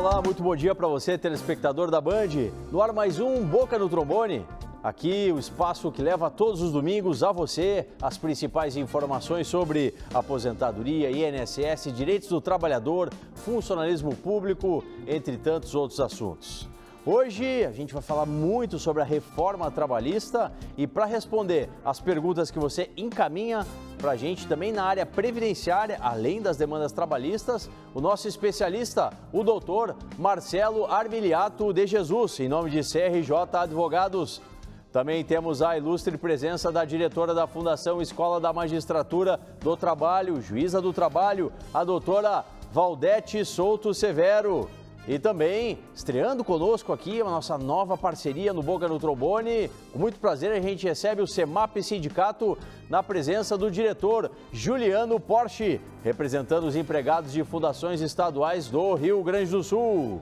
Olá, muito bom dia para você, telespectador da Band. No ar mais um Boca no Trombone. Aqui o espaço que leva todos os domingos a você as principais informações sobre aposentadoria, INSS, direitos do trabalhador, funcionalismo público, entre tantos outros assuntos. Hoje a gente vai falar muito sobre a reforma trabalhista e para responder as perguntas que você encaminha para a gente também na área previdenciária, além das demandas trabalhistas, o nosso especialista, o doutor Marcelo Armiliato de Jesus, em nome de CRJ Advogados. Também temos a ilustre presença da diretora da Fundação Escola da Magistratura do Trabalho, juíza do trabalho, a doutora Valdete Souto Severo. E também, estreando conosco aqui, a nossa nova parceria no Boca no Trombone. Com muito prazer, a gente recebe o CEMAP Sindicato na presença do diretor Juliano Porsche, representando os empregados de fundações estaduais do Rio Grande do Sul.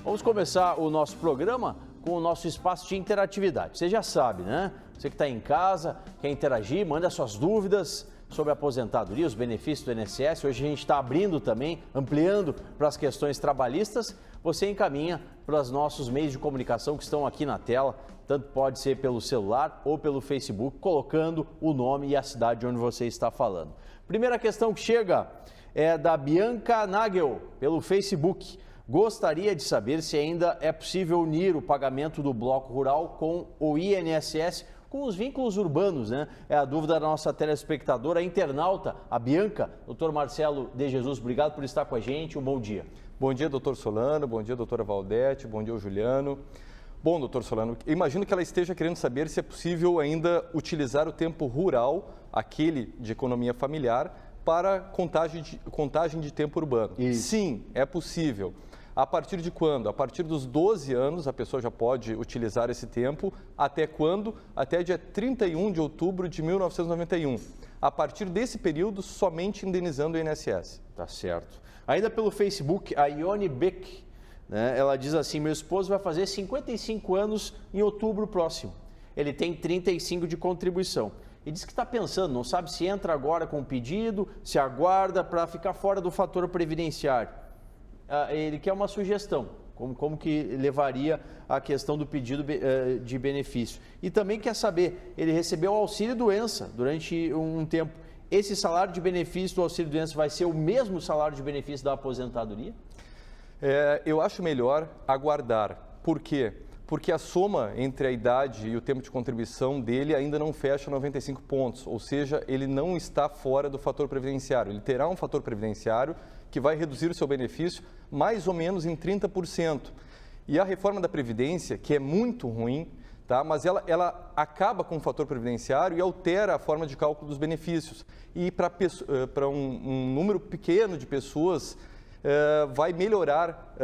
Vamos começar o nosso programa com o nosso espaço de interatividade. Você já sabe, né? Você que está em casa, quer interagir, manda suas dúvidas sobre a aposentadoria, os benefícios do INSS. Hoje a gente está abrindo também, ampliando para as questões trabalhistas. Você encaminha para os nossos meios de comunicação que estão aqui na tela, tanto pode ser pelo celular ou pelo Facebook, colocando o nome e a cidade onde você está falando. Primeira questão que chega é da Bianca Nagel, pelo Facebook. Gostaria de saber se ainda é possível unir o pagamento do bloco rural com o INSS, com os vínculos urbanos, né? É a dúvida da nossa telespectadora, a internauta, a Bianca. Doutor Marcelo de Jesus, obrigado por estar com a gente, um bom dia. Bom dia, doutor Solano, bom dia, doutora Valdete, bom dia, Juliano. Bom, doutor Solano, imagino que ela esteja querendo saber se é possível ainda utilizar o tempo rural, aquele de economia familiar, para contagem de tempo urbano. Isso. Sim, é possível. A partir de quando? A partir dos 12 anos, a pessoa já pode utilizar esse tempo. Até quando? Até dia 31 de outubro de 1991. A partir desse período, somente indenizando o INSS. Tá certo. Ainda pelo Facebook, a Ione Beck, né, ela diz assim: meu esposo vai fazer 55 anos em outubro próximo. Ele tem 35 de contribuição. E diz que está pensando, não sabe se entra agora com o pedido, se aguarda para ficar fora do fator previdenciário. Ele quer uma sugestão, como que levaria a questão do pedido de benefício. E também quer saber, ele recebeu auxílio-doença durante um tempo. Esse salário de benefício do auxílio-doença vai ser o mesmo salário de benefício da aposentadoria? Eu acho melhor aguardar. Por quê? Porque a soma entre a idade e o tempo de contribuição dele ainda não fecha 95 pontos, ou seja, ele não está fora do fator previdenciário. Ele terá um fator previdenciário que vai reduzir o seu benefício mais ou menos em 30%. E a reforma da Previdência, que é muito ruim, tá? Mas ela acaba com o fator previdenciário e altera a forma de cálculo dos benefícios. E para um número pequeno de pessoas, vai melhorar,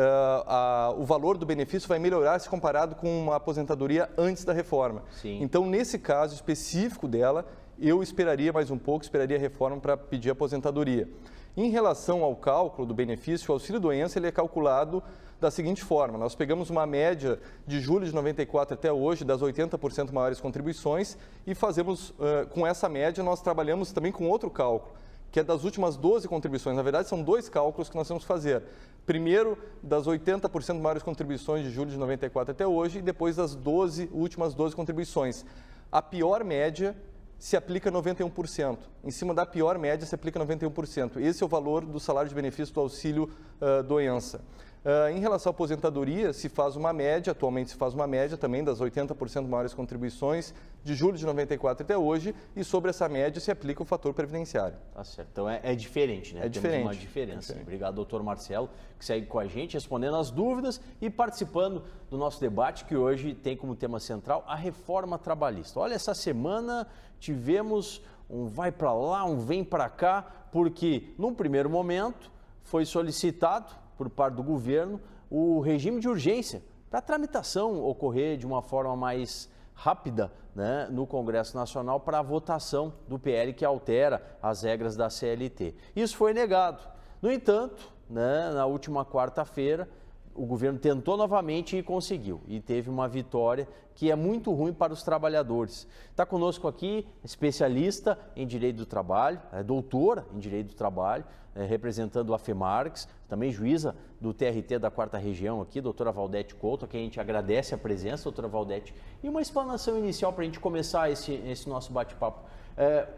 o valor do benefício vai melhorar se comparado com uma aposentadoria antes da reforma. Sim. Então, nesse caso específico dela, eu esperaria mais um pouco, esperaria a reforma para pedir aposentadoria. Em relação ao cálculo do benefício, o auxílio-doença ele é calculado da seguinte forma: nós pegamos uma média de julho de 94 até hoje, das 80% maiores contribuições, e fazemos, com essa média, nós trabalhamos também com outro cálculo, que é das últimas 12 contribuições. Na verdade, são dois cálculos que nós temos que fazer. Primeiro, das 80% maiores contribuições de julho de 94 até hoje, e depois das últimas 12 contribuições. A pior média se aplica 91%. Em cima da pior média se aplica 91%. Esse é o valor do salário de benefício do auxílio-doença. Em relação à aposentadoria, se faz uma média, atualmente se faz uma média também das 80% maiores contribuições de julho de 94 até hoje, e sobre essa média se aplica o fator previdenciário. Tá certo. Então é diferente, né? É diferente. Temos uma diferença. Obrigado, doutor Marcelo, que segue com a gente, respondendo as dúvidas e participando do nosso debate, que hoje tem como tema central a reforma trabalhista. Olha, essa semana tivemos um vai para lá, um vem para cá, porque num primeiro momento foi solicitado por parte do governo o regime de urgência para a tramitação ocorrer de uma forma mais rápida, né, no Congresso Nacional para a votação do PL que altera as regras da CLT. Isso foi negado. No entanto, né, na última quarta-feira, o governo tentou novamente e conseguiu. E teve uma vitória que é muito ruim para os trabalhadores. Está conosco aqui, especialista em Direito do Trabalho, doutora em Direito do Trabalho, representando a FEMARGS, também juíza do TRT da 4ª Região aqui, doutora Valdete Couto, a quem a gente agradece a presença, doutora Valdete. E uma explanação inicial para a gente começar esse nosso bate-papo.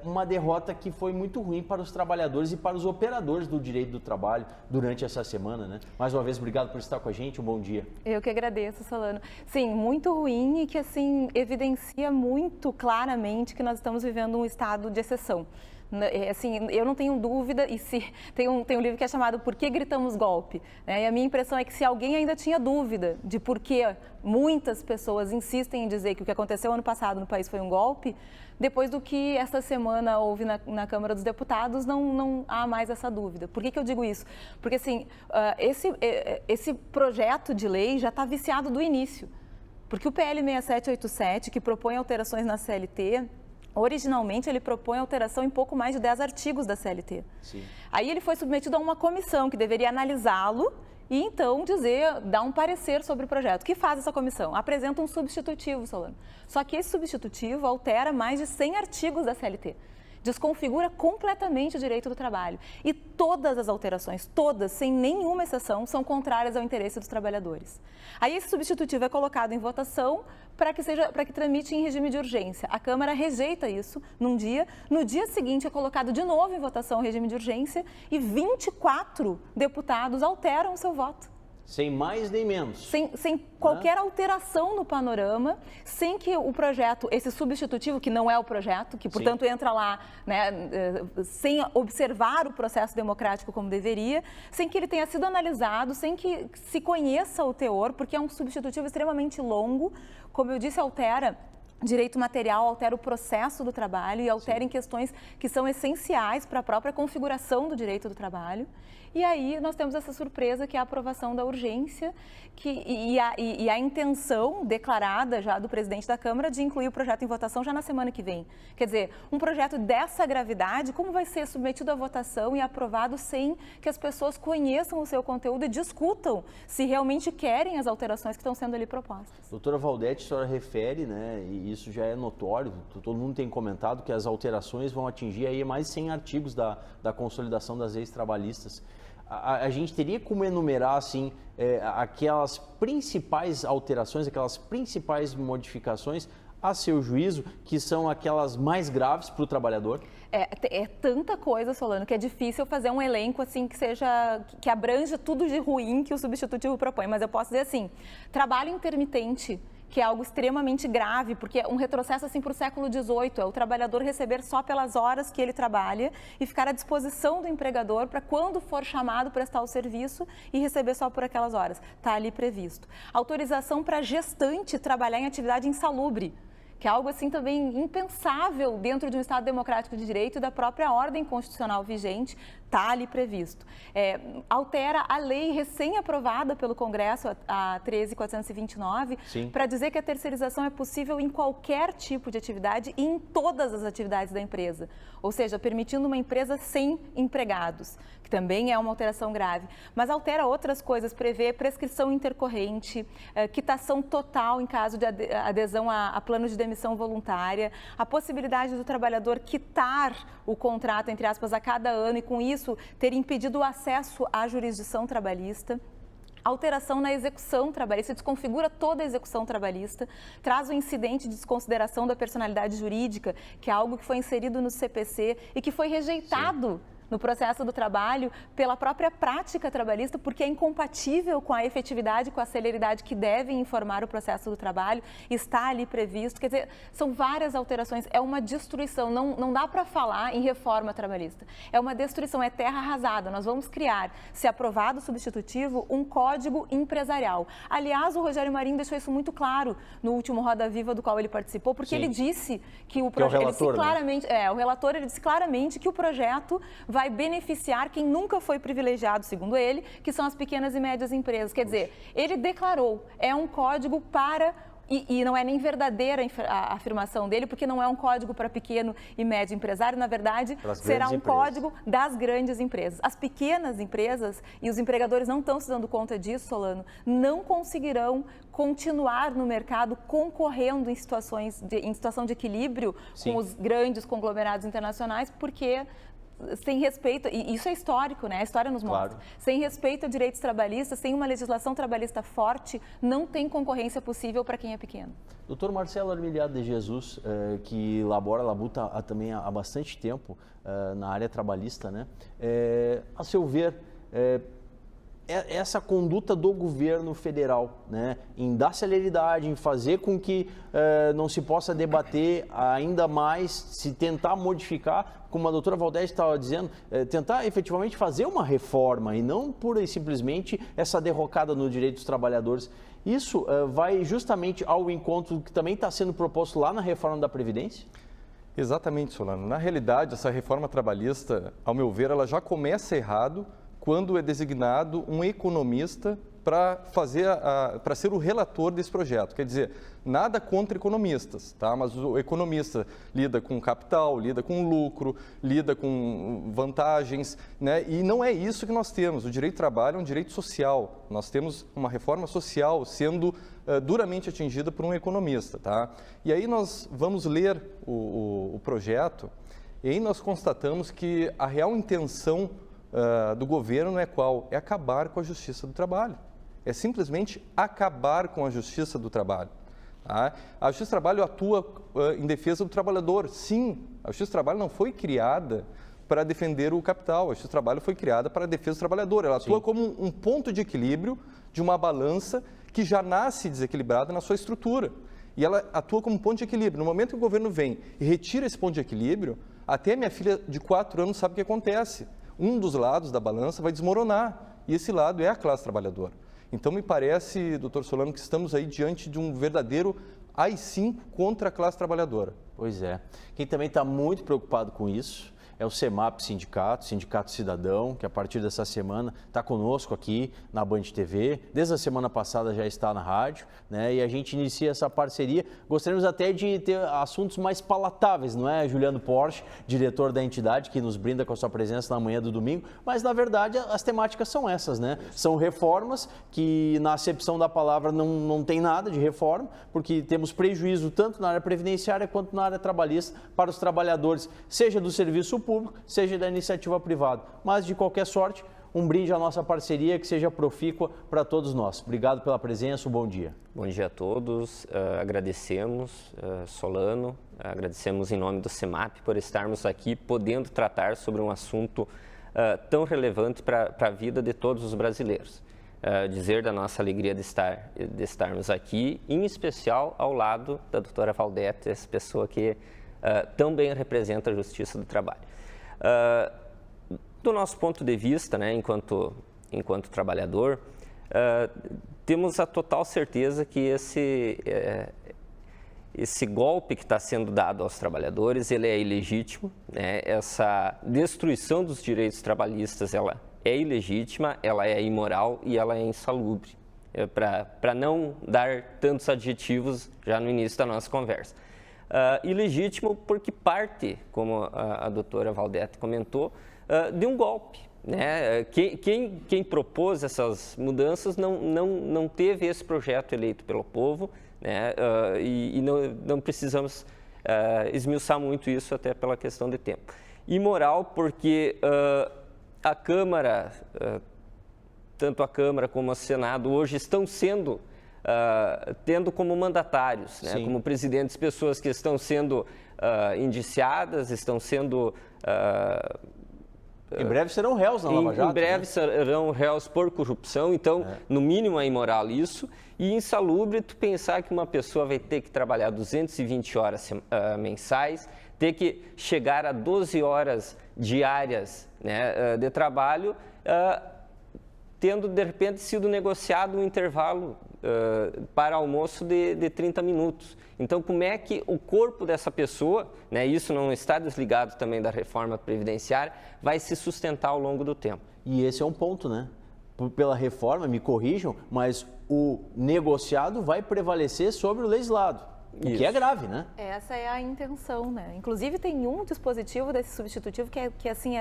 Uma derrota que foi muito ruim para os trabalhadores e para os operadores do direito do trabalho durante essa semana, né? Mais uma vez, obrigado por estar com a gente, um bom dia. Eu que agradeço, Solano. Sim, muito ruim e que, assim, evidencia muito claramente que nós estamos vivendo um estado de exceção. Assim, eu não tenho dúvida, e se tem um livro que é chamado Por que Gritamos Golpe? E a minha impressão é que se alguém ainda tinha dúvida de por que muitas pessoas insistem em dizer que o que aconteceu ano passado no país foi um golpe, depois do que essa semana houve na Câmara dos Deputados, não há mais essa dúvida. Por que eu digo isso? Porque assim, esse projeto de lei já está viciado do início. Porque o PL 6787, que propõe alterações na CLT, originalmente, ele propõe alteração em pouco mais de 10 artigos da CLT. Sim. Aí ele foi submetido a uma comissão que deveria analisá-lo e, então, dar um parecer sobre o projeto. O que faz essa comissão? Apresenta um substitutivo, Solano. Só que esse substitutivo altera mais de 100 artigos da CLT. Desconfigura completamente o direito do trabalho. E todas as alterações, todas, sem nenhuma exceção, são contrárias ao interesse dos trabalhadores. Aí esse substitutivo é colocado em votação para que tramite em regime de urgência. A Câmara rejeita isso num dia, no dia seguinte é colocado de novo em votação o regime de urgência e 24 deputados alteram o seu voto. Sem mais nem menos. Sem qualquer alteração no panorama, sem que o projeto, esse substitutivo, que não é o projeto, que portanto entra lá, né, sem observar o processo democrático como deveria, sem que ele tenha sido analisado, sem que se conheça o teor, porque é um substitutivo extremamente longo, como eu disse, altera direito material, altera o processo do trabalho e altera em questões que são essenciais para a própria configuração do direito do trabalho. E aí nós temos essa surpresa que é a aprovação da urgência e a intenção declarada já do presidente da Câmara de incluir o projeto em votação já na semana que vem. Quer dizer, um projeto dessa gravidade, como vai ser submetido à votação e aprovado sem que as pessoas conheçam o seu conteúdo e discutam se realmente querem as alterações que estão sendo ali propostas? Doutora Valdete, a senhora refere, né, e isso já é notório, todo mundo tem comentado que as alterações vão atingir aí mais 100 artigos da consolidação das leis trabalhistas. A gente teria como enumerar, assim, aquelas principais alterações, aquelas principais modificações, a seu juízo, que são aquelas mais graves para o trabalhador? É tanta coisa, Solano, que é difícil fazer um elenco assim que abranja tudo de ruim que o substitutivo propõe. Mas eu posso dizer assim, trabalho intermitente, que é algo extremamente grave, porque é um retrocesso assim para o século XVIII, é o trabalhador receber só pelas horas que ele trabalha e ficar à disposição do empregador para quando for chamado prestar o serviço e receber só por aquelas horas. Está ali previsto. Autorização para gestante trabalhar em atividade insalubre, que é algo assim também impensável dentro de um Estado democrático de direito e da própria ordem constitucional vigente, está ali previsto. Altera a lei recém-aprovada pelo Congresso, a 13.429, para dizer que a terceirização é possível em qualquer tipo de atividade e em todas as atividades da empresa, ou seja, permitindo uma empresa sem empregados, que também é uma alteração grave. Mas altera outras coisas, prevê prescrição intercorrente, quitação total em caso de adesão a plano de demissão voluntária, a possibilidade do trabalhador quitar o contrato, entre aspas, a cada ano e com isso ter impedido o acesso à jurisdição trabalhista. Alteração na execução trabalhista, desconfigura toda a execução trabalhista, traz o incidente de desconsideração da personalidade jurídica, que é algo que foi inserido no CPC e que foi rejeitado no processo do trabalho pela própria prática trabalhista, porque é incompatível com a efetividade, com a celeridade que devem informar o processo do trabalho, está ali previsto. Quer dizer, são várias alterações, é uma destruição, não dá para falar em reforma trabalhista. É uma destruição, é terra arrasada. Nós vamos criar, se aprovado o substitutivo, um código empresarial. Aliás, o Rogério Marinho deixou isso muito claro no último Roda Viva do qual ele participou, porque ele disse que o projeto, o relator ele disse claramente que o projeto vai beneficiar quem nunca foi privilegiado, segundo ele, que são as pequenas e médias empresas. Quer dizer, ele declarou, é um código para E não é nem verdadeira a afirmação dele, porque não é um código para pequeno e médio empresário, na verdade, será um código das grandes empresas. As pequenas empresas, e os empregadores não estão se dando conta disso, Solano, não conseguirão continuar no mercado concorrendo em situação de equilíbrio com os grandes conglomerados internacionais, porque sem respeito, e isso é histórico, né? A história nos mostra. Claro. Sem respeito a direitos trabalhistas, sem uma legislação trabalhista forte, não tem concorrência possível para quem é pequeno. Doutor Marcelo Armiliado de Jesus, que labuta também há bastante tempo na área trabalhista, né? A seu ver, essa conduta do governo federal, né, em dar celeridade, em fazer com que não se possa debater ainda mais, se tentar modificar, como a doutora Valdete estava dizendo, tentar efetivamente fazer uma reforma e não pura e simplesmente essa derrocada no direito dos trabalhadores. Isso vai justamente ao encontro que também está sendo proposto lá na reforma da Previdência? Exatamente, Solano. Na realidade, essa reforma trabalhista, ao meu ver, ela já começa errado quando é designado um economista para ser o relator desse projeto. Quer dizer, nada contra economistas, tá? Mas o economista lida com capital, lida com lucro, lida com vantagens, né? E não é isso que nós temos. O direito do trabalho é um direito social. Nós temos uma reforma social sendo duramente atingida por um economista, tá? E aí nós vamos ler o projeto e aí nós constatamos que a real intenção do governo não é qual? É acabar com a justiça do trabalho. É simplesmente acabar com a justiça do trabalho. Tá? A justiça do trabalho atua em defesa do trabalhador. Sim, a justiça do trabalho não foi criada para defender o capital. A justiça do trabalho foi criada para a defesa do trabalhador. Ela atua como um ponto de equilíbrio de uma balança que já nasce desequilibrada na sua estrutura. E ela atua como um ponto de equilíbrio. No momento que o governo vem e retira esse ponto de equilíbrio, até minha filha de 4 anos sabe o que acontece. Um dos lados da balança vai desmoronar, e esse lado é a classe trabalhadora. Então, me parece, doutor Solano, que estamos aí diante de um verdadeiro AI-5 contra a classe trabalhadora. Pois é. Quem também está muito preocupado com isso é o CEMAP Sindicato Cidadão, que a partir dessa semana está conosco aqui na Band TV. Desde a semana passada já está na rádio, né? E a gente inicia essa parceria. Gostaríamos até de ter assuntos mais palatáveis, não é, Juliano Porsche, diretor da entidade, que nos brinda com a sua presença na manhã do domingo. Mas, na verdade, as temáticas são essas, né? São reformas que, na acepção da palavra, não tem nada de reforma, porque temos prejuízo tanto na área previdenciária quanto na área trabalhista para os trabalhadores, seja do serviço público, seja da iniciativa privada. Mas, de qualquer sorte, um brinde à nossa parceria que seja profícua para todos nós. Obrigado pela presença, um bom dia. Bom dia a todos, agradecemos, Solano, agradecemos em nome do CEMAP por estarmos aqui podendo tratar sobre um assunto tão relevante para a vida de todos os brasileiros. Dizer da nossa alegria de estarmos aqui, em especial ao lado da doutora Valdete, essa pessoa que tão bem representa a justiça do trabalho. Do nosso ponto de vista, né, enquanto trabalhador, temos a total certeza que esse golpe que está sendo dado aos trabalhadores, ele é ilegítimo, né? Essa destruição dos direitos trabalhistas, ela é ilegítima, ela é imoral e ela é insalubre, para não dar tantos adjetivos já no início da nossa conversa. Ilegítimo porque parte, como a doutora Valdete comentou, de um golpe, né? Quem propôs essas mudanças não teve esse projeto eleito pelo povo, né? E não precisamos esmiuçar muito isso até pela questão de tempo. Imoral porque a Câmara, tanto a Câmara como o Senado, hoje estão sendo tendo como mandatários, né, como presidentes, pessoas que estão sendo indiciadas, estão sendo... em breve serão réus na Lava Jato. Em breve serão réus por corrupção, então, no mínimo é imoral isso. E insalubre tu pensar que uma pessoa vai ter que trabalhar 220 horas mensais, ter que chegar a 12 horas diárias, né, de trabalho, tendo, de repente, sido negociado um intervalo para almoço de 30 minutos. Então, como é que o corpo dessa pessoa, né, isso não está desligado também da reforma previdenciária, vai se sustentar ao longo do tempo? E esse é um ponto, né? pela reforma, me corrijam, mas o negociado vai prevalecer sobre o legislado. O que é grave, né? Essa é a intenção, né? Inclusive tem um dispositivo desse substitutivo que assim,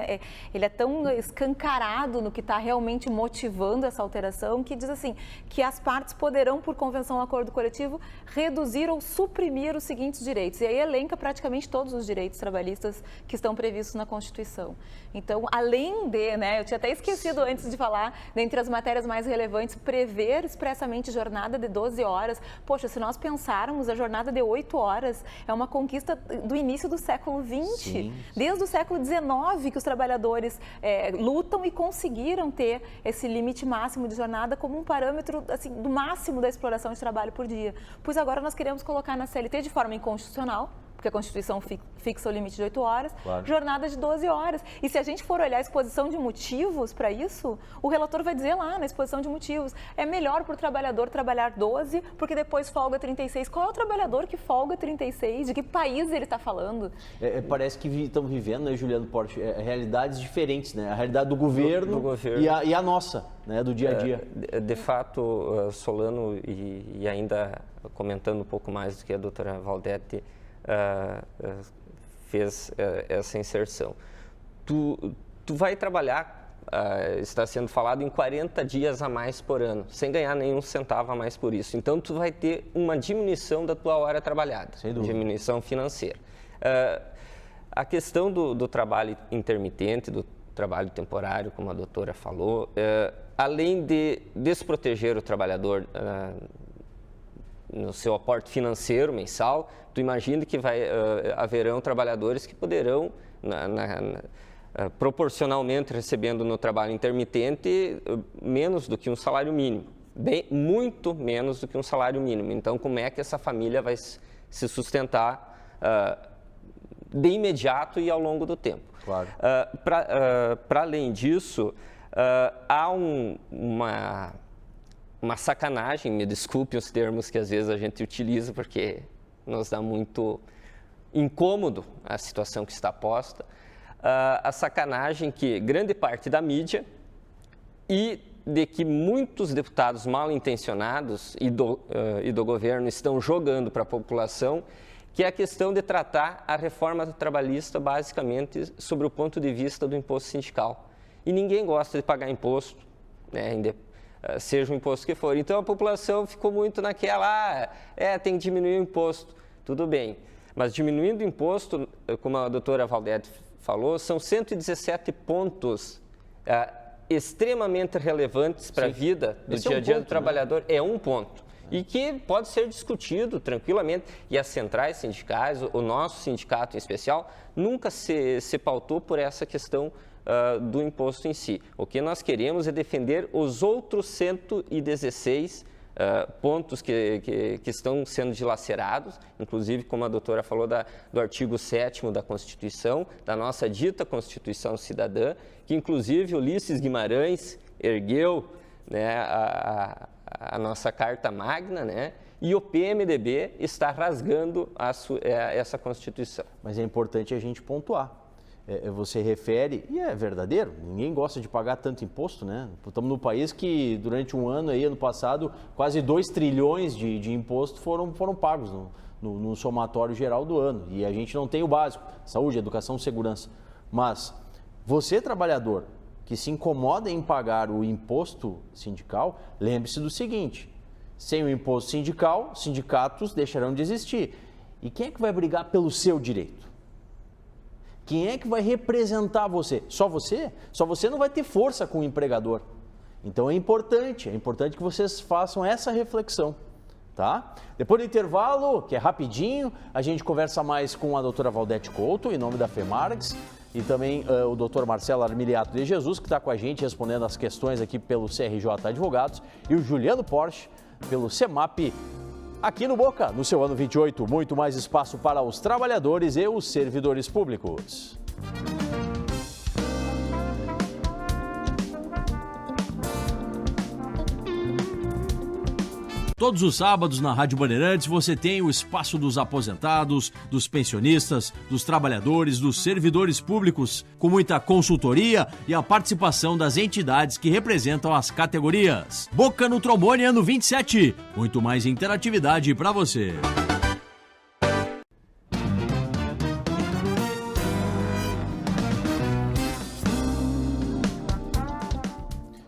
ele é tão escancarado no que está realmente motivando essa alteração, que diz assim, que as partes poderão, por convenção ou acordo coletivo, reduzir ou suprimir os seguintes direitos. E aí elenca praticamente todos os direitos trabalhistas que estão previstos na Constituição. Então, além de, né, eu tinha até esquecido antes de falar, dentre as matérias mais relevantes, prever expressamente jornada de 12 horas. Poxa, se nós pensarmos, a jornada de 8 horas é uma conquista do início do século XX. Sim. Desde o século XIX que os trabalhadores lutam e conseguiram ter esse limite máximo de jornada como um parâmetro assim, do máximo da exploração de trabalho por dia. Pois agora nós queremos colocar na CLT de forma inconstitucional, porque a Constituição fixa o limite de 8 horas, claro. Jornada de 12 horas. E se a gente for olhar a exposição de motivos para isso, o relator vai dizer lá na exposição de motivos, é melhor para o trabalhador trabalhar 12, porque depois folga 36. Qual é o trabalhador que folga 36? De que país ele está falando? Parece que estamos vivendo, né, Juliano Porte, realidades diferentes, né? A realidade do governo, e a nossa, né, do dia a dia. De fato, Solano, e ainda comentando um pouco mais do que a doutora Valdete fez essa inserção. Tu vai trabalhar, está sendo falado, em 40 dias a mais por ano, sem ganhar nenhum centavo a mais por isso. Então, tu vai ter uma diminuição da tua hora trabalhada, diminuição financeira. A questão do trabalho intermitente, do trabalho temporário, como a doutora falou, além de desproteger o trabalhador no seu aporte financeiro mensal, tu imagina que haverão trabalhadores que poderão, proporcionalmente recebendo no trabalho intermitente, menos do que um salário mínimo, muito menos do que um salário mínimo. Então, como é que essa família vai se sustentar de imediato e ao longo do tempo? Claro. Para além disso, há uma sacanagem, me desculpe os termos que às vezes a gente utiliza, porque nos dá muito incômodo a situação que está posta, a sacanagem que grande parte da mídia e de que muitos deputados mal intencionados e do governo estão jogando para a população, que é a questão de tratar a reforma trabalhista basicamente sobre o ponto de vista do imposto sindical. E ninguém gosta de pagar imposto, né, seja o imposto que for. Então, a população ficou muito naquela, tem que diminuir o imposto. Tudo bem, mas diminuindo o imposto, como a doutora Valdete falou, são 117 pontos extremamente relevantes para a vida do dia a dia do trabalhador. Né? É um ponto. E que pode ser discutido tranquilamente. E as centrais sindicais, o nosso sindicato em especial, nunca se pautou por essa questão do imposto em si. O que nós queremos é defender os outros 116 pontos que estão sendo dilacerados, inclusive, como a doutora falou, do artigo 7º da Constituição, da nossa dita Constituição Cidadã, que inclusive Ulisses Guimarães ergueu, né, a nossa Carta Magna, né, e o PMDB está rasgando essa Constituição. Mas é importante a gente pontuar. Você refere, e é verdadeiro, ninguém gosta de pagar tanto imposto, né? Estamos num país que durante um ano, ano passado, quase 2 trilhões de imposto foram pagos no somatório geral do ano. E a gente não tem o básico, saúde, educação, segurança. Mas você, trabalhador, que se incomoda em pagar o imposto sindical, lembre-se do seguinte, sem o imposto sindical, sindicatos deixarão de existir. E quem é que vai brigar pelo seu direito? Quem é que vai representar você? Só você? Só você não vai ter força com o empregador. Então é importante que vocês façam essa reflexão, tá? Depois do intervalo, que é rapidinho, a gente conversa mais com a doutora Valdete Couto, em nome da FEMARGS, e também o doutor Marcelo Armiliato de Jesus, que está com a gente respondendo as questões aqui pelo CRJ Advogados, e o Juliano Porte, pelo CEMAP, aqui no Boca, no seu ano 28, muito mais espaço para os trabalhadores e os servidores públicos. Todos os sábados na Rádio Bandeirantes você tem o espaço dos aposentados, dos pensionistas, dos trabalhadores, dos servidores públicos, com muita consultoria e a participação das entidades que representam as categorias. Boca no Trombone ano 27. Muito mais interatividade para você.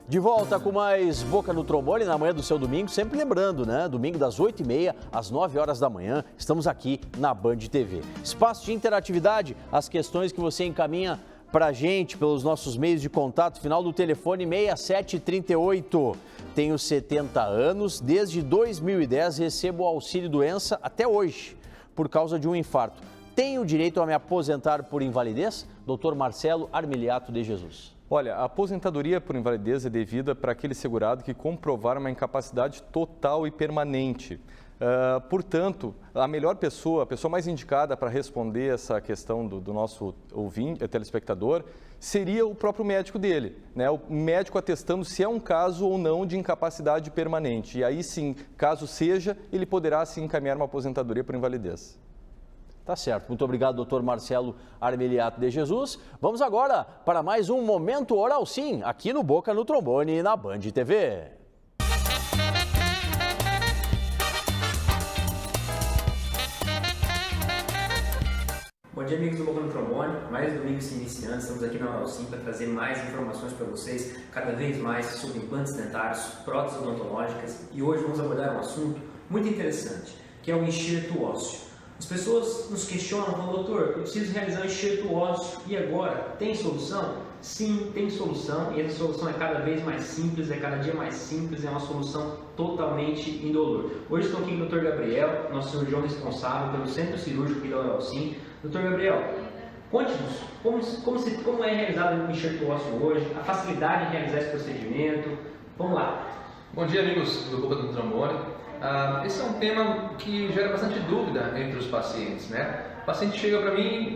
De volta com mais Boca no Trombone na manhã do seu domingo, sempre lembrando, né? Domingo das 8h30 às 9 horas da manhã, estamos aqui na Band TV. Espaço de interatividade, as questões que você encaminha pra gente pelos nossos meios de contato, final do telefone 6738. Tenho 70 anos, desde 2010 recebo o auxílio doença até hoje, por causa de um infarto. Tenho direito a me aposentar por invalidez? Dr. Marcelo Armiliato de Jesus. Olha, a aposentadoria por invalidez é devida para aquele segurado que comprovar uma incapacidade total e permanente. Portanto, a melhor pessoa, a pessoa mais indicada para responder essa questão do nosso ouvinte, telespectador, seria o próprio médico dele, né? O médico atestando se é um caso ou não de incapacidade permanente. E aí sim, caso seja, ele poderá sim encaminhar uma aposentadoria por invalidez. Tá certo. Muito obrigado, doutor Marcelo Armiliato de Jesus. Vamos agora para mais um Momento Oral Sim, aqui no Boca no Trombone, na Band TV. Bom dia, amigos do Boca no Trombone. Mais um domingo se iniciando, estamos aqui na Oral Sim para trazer mais informações para vocês, cada vez mais sobre implantes dentários, próteses odontológicas. E hoje vamos abordar um assunto muito interessante, que é o enxerto ósseo. As pessoas nos questionam, falam, doutor, eu preciso realizar um enxerto ósseo, e agora? Tem solução? Sim, tem solução, e essa solução é cada vez mais simples, é cada dia mais simples, é uma solução totalmente indolor. Hoje estou aqui com o Dr. Gabriel, nosso cirurgião responsável pelo centro cirúrgico aqui da Oral Sim. Dr. Gabriel, conte-nos como é realizado o enxerto ósseo hoje, a facilidade de realizar esse procedimento. Vamos lá. Bom dia, amigos do Boca no Trombone. Esse é um tema que gera bastante dúvida entre os pacientes, né? O paciente chega para mim e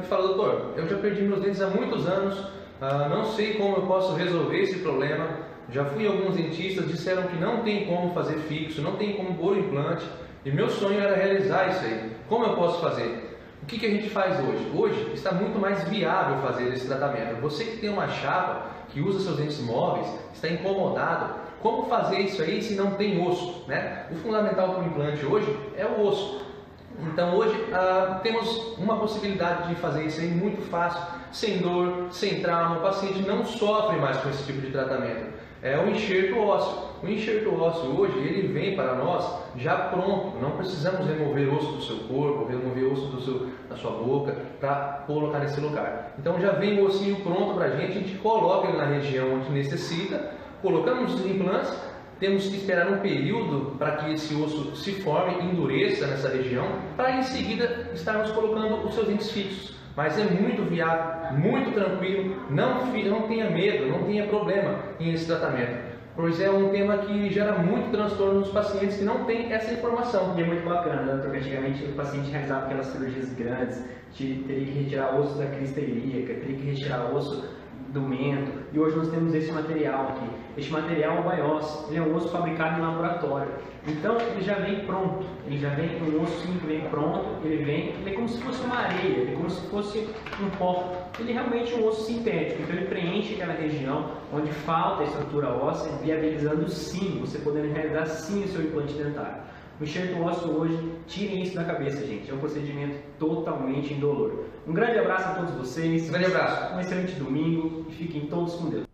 fala, doutor, eu já perdi meus dentes há muitos anos, não sei como eu posso resolver esse problema, já fui a alguns dentistas, disseram que não tem como fazer fixo, não tem como pôr o implante, e meu sonho era realizar isso aí. Como eu posso fazer? O que a gente faz hoje? Hoje está muito mais viável fazer esse tratamento. Você que tem uma chapa, que usa seus dentes móveis, está incomodado, como fazer isso aí se não tem osso, né? O fundamental para o implante hoje é o osso. Então hoje temos uma possibilidade de fazer isso aí muito fácil, sem dor, sem trauma, o paciente não sofre mais com esse tipo de tratamento. É o enxerto ósseo. O enxerto ósseo hoje, ele vem para nós já pronto, não precisamos remover osso do seu corpo, remover osso da sua boca para colocar nesse lugar. Então já vem o ossinho pronto para a gente coloca ele na região onde necessita, colocamos os implantes, temos que esperar um período para que esse osso se forme, endureça nessa região, para em seguida estarmos colocando os seus dentes fixos. Mas é muito viável, muito tranquilo, não tenha medo, não tenha problema em esse tratamento. Pois é um tema que gera muito transtorno nos pacientes que não têm essa informação. E é muito bacana, né? Porque antigamente o paciente realizava aquelas cirurgias grandes, teria que retirar osso da crista ilíaca, teria que retirar osso do mento, e hoje nós temos esse material aqui. Este material é o Bios, ele é um osso fabricado em laboratório. Então ele já vem pronto, ele já vem um osso que vem pronto, ele é como se fosse uma areia, ele é como se fosse um pó. Ele é realmente um osso sintético, então ele preenche aquela região onde falta a estrutura óssea, viabilizando sim, você podendo realizar sim o seu implante dentário. O enxerto ósseo hoje, tirem isso da cabeça, gente. É um procedimento totalmente indolor. Um grande abraço a todos vocês. Um grande abraço. Um excelente domingo e fiquem todos com Deus.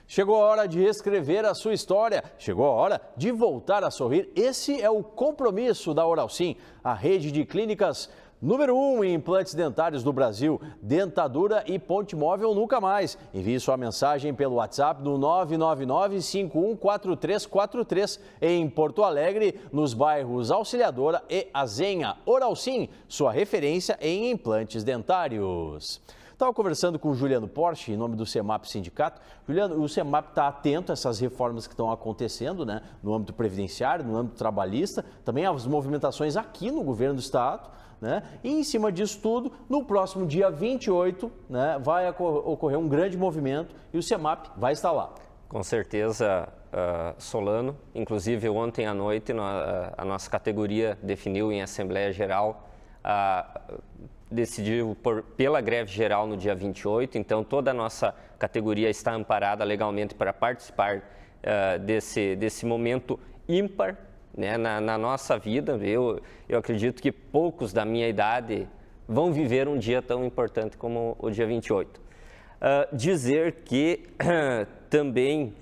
Chegou a hora de reescrever a sua história. Chegou a hora de voltar a sorrir. Esse é o compromisso da Oral Sim, a rede de clínicas número 1 em implantes dentários do Brasil, dentadura e ponte móvel nunca mais. Envie sua mensagem pelo WhatsApp no 999-514343 em Porto Alegre, nos bairros Auxiliadora e Azenha. Oral Sim, sua referência em implantes dentários. Estava conversando com o Juliano Porsche, em nome do CEMAP Sindicato. Juliano, o CEMAP está atento a essas reformas que estão acontecendo, né, no âmbito previdenciário, no âmbito trabalhista, também as movimentações aqui no governo do estado, né? E em cima disso tudo, no próximo dia 28, né, vai ocorrer um grande movimento e o CEMAP vai estar lá. Com certeza, Solano. Inclusive, ontem à noite, a nossa categoria definiu em Assembleia Geral, decidiu pela greve geral no dia 28, então toda a nossa categoria está amparada legalmente para participar desse momento ímpar, né, na nossa vida. Eu acredito que poucos da minha idade vão viver um dia tão importante como o dia 28. Dizer que também,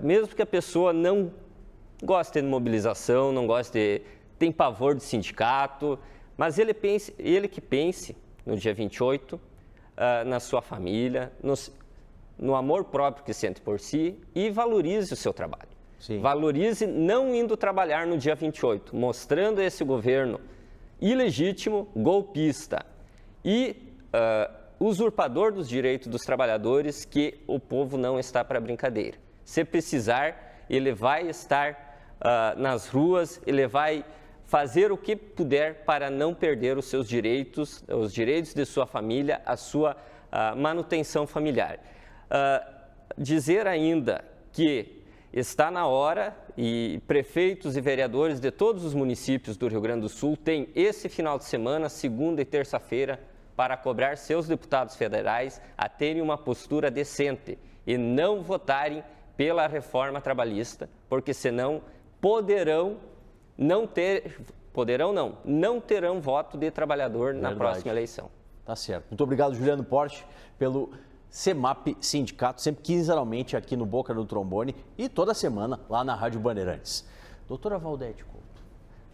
mesmo que a pessoa não goste de mobilização, não goste tem pavor de sindicato, mas ele que pense no dia 28, na sua família, no amor próprio que sente por si e valorize o seu trabalho. Sim. Valorize não indo trabalhar no dia 28, mostrando a esse governo ilegítimo, golpista e usurpador dos direitos dos trabalhadores que o povo não está para brincadeira. Se precisar, ele vai estar nas ruas, ele vai fazer o que puder para não perder os seus direitos, os direitos de sua família, a sua manutenção familiar. Dizer ainda que está na hora e prefeitos e vereadores de todos os municípios do Rio Grande do Sul têm esse final de semana, segunda e terça-feira, para cobrar seus deputados federais a terem uma postura decente e não votarem pela reforma trabalhista, porque senão não terão voto de trabalhador na próxima eleição. Tá certo. Muito obrigado, Juliano Porte, pelo CEMAP Sindicato, sempre quinzenalmente aqui no Boca do Trombone e toda semana lá na Rádio Bandeirantes. Doutora Valdete Couto,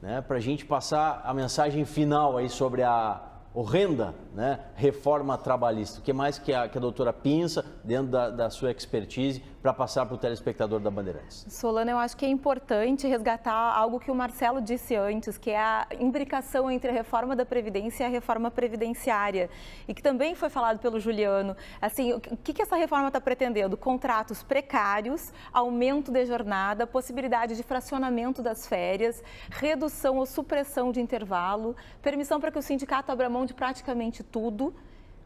né, para a gente passar a mensagem final aí sobre a horrenda, né, reforma trabalhista. O que mais que a doutora pensa dentro da sua expertise para passar para o telespectador da Bandeirantes? Solano, eu acho que é importante resgatar algo que o Marcelo disse antes, que é a imbricação entre a reforma da Previdência e a reforma previdenciária, e que também foi falado pelo Juliano. Assim, o que essa reforma está pretendendo? Contratos precários, aumento de jornada, possibilidade de fracionamento das férias, redução ou supressão de intervalo, permissão para que o sindicato abra mão de praticamente tudo.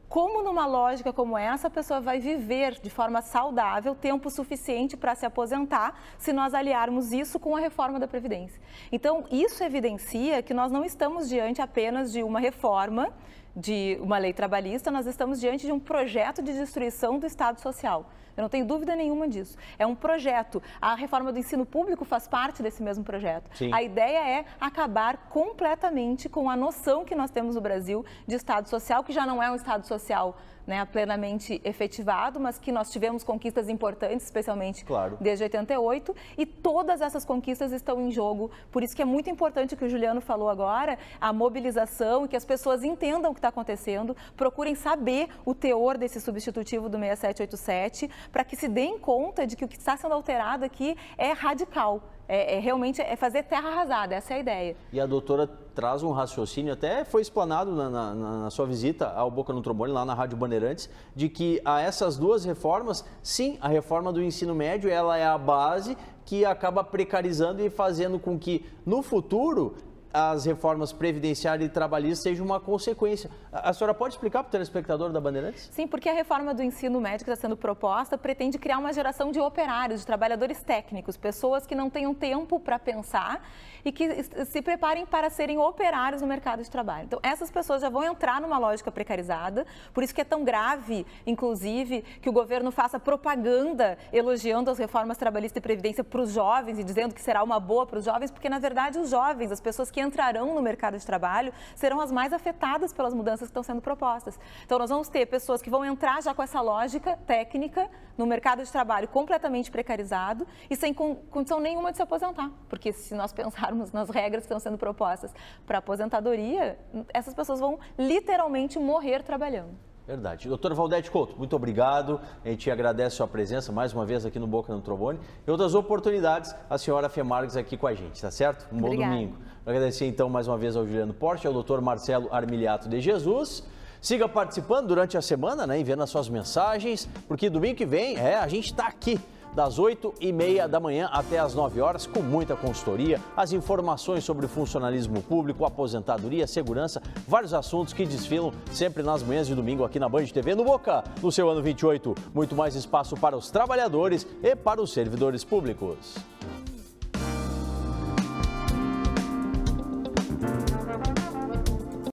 Como numa lógica como essa, a pessoa vai viver de forma saudável, tempo suficiente para se aposentar, se nós aliarmos isso com a reforma da Previdência. Então, isso evidencia que nós não estamos diante apenas de uma reforma, de uma lei trabalhista, nós estamos diante de um projeto de destruição do Estado Social. Eu não tenho dúvida nenhuma disso. É um projeto. A reforma do ensino público faz parte desse mesmo projeto. Sim. A ideia é acabar completamente com a noção que nós temos no Brasil de Estado Social, que já não é um Estado Social, né, plenamente efetivado, mas que nós tivemos conquistas importantes, especialmente desde 88, e todas essas conquistas estão em jogo. Por isso que é muito importante o que o Juliano falou agora, a mobilização, e que as pessoas entendam o que está acontecendo, procurem saber o teor desse substitutivo do 6787, para que se deem conta de que o que está sendo alterado aqui é radical. Realmente fazer terra arrasada, essa é a ideia. E a doutora traz um raciocínio, até foi explanado na sua visita ao Boca no Trombone, lá na Rádio Bandeirantes, de que a essas duas reformas, sim, a reforma do ensino médio, ela é a base que acaba precarizando e fazendo com que, no futuro, as reformas previdenciária e trabalhista sejam uma consequência. A senhora pode explicar para o telespectador da Bandeirantes? Sim, porque a reforma do ensino médio que está sendo proposta pretende criar uma geração de operários, de trabalhadores técnicos, pessoas que não tenham tempo para pensar e que se preparem para serem operários no mercado de trabalho. Então, essas pessoas já vão entrar numa lógica precarizada, por isso que é tão grave, inclusive, que o governo faça propaganda elogiando as reformas trabalhista e previdência para os jovens e dizendo que será uma boa para os jovens, porque, na verdade, os jovens, as pessoas que entrarão no mercado de trabalho, serão as mais afetadas pelas mudanças que estão sendo propostas. Então, nós vamos ter pessoas que vão entrar já com essa lógica técnica no mercado de trabalho completamente precarizado e sem condição nenhuma de se aposentar, porque se nós pensarmos nas regras que estão sendo propostas para aposentadoria, essas pessoas vão literalmente morrer trabalhando. Verdade. Doutora Valdete Couto, muito obrigado. A gente agradece a sua presença mais uma vez aqui no Boca no Trombone. E outras oportunidades, a senhora Fê Marques aqui com a gente, tá certo? Um bom domingo. Agradecer então mais uma vez ao Juliano Porte, ao doutor Marcelo Armiliato de Jesus. Siga participando durante a semana, né, enviando as suas mensagens, porque domingo que vem, a gente está aqui das 8h30 da manhã até as 9 horas, com muita consultoria, as informações sobre funcionalismo público, aposentadoria, segurança, vários assuntos que desfilam sempre nas manhãs de domingo aqui na Band TV no Boca, no seu ano 28. Muito mais espaço para os trabalhadores e para os servidores públicos.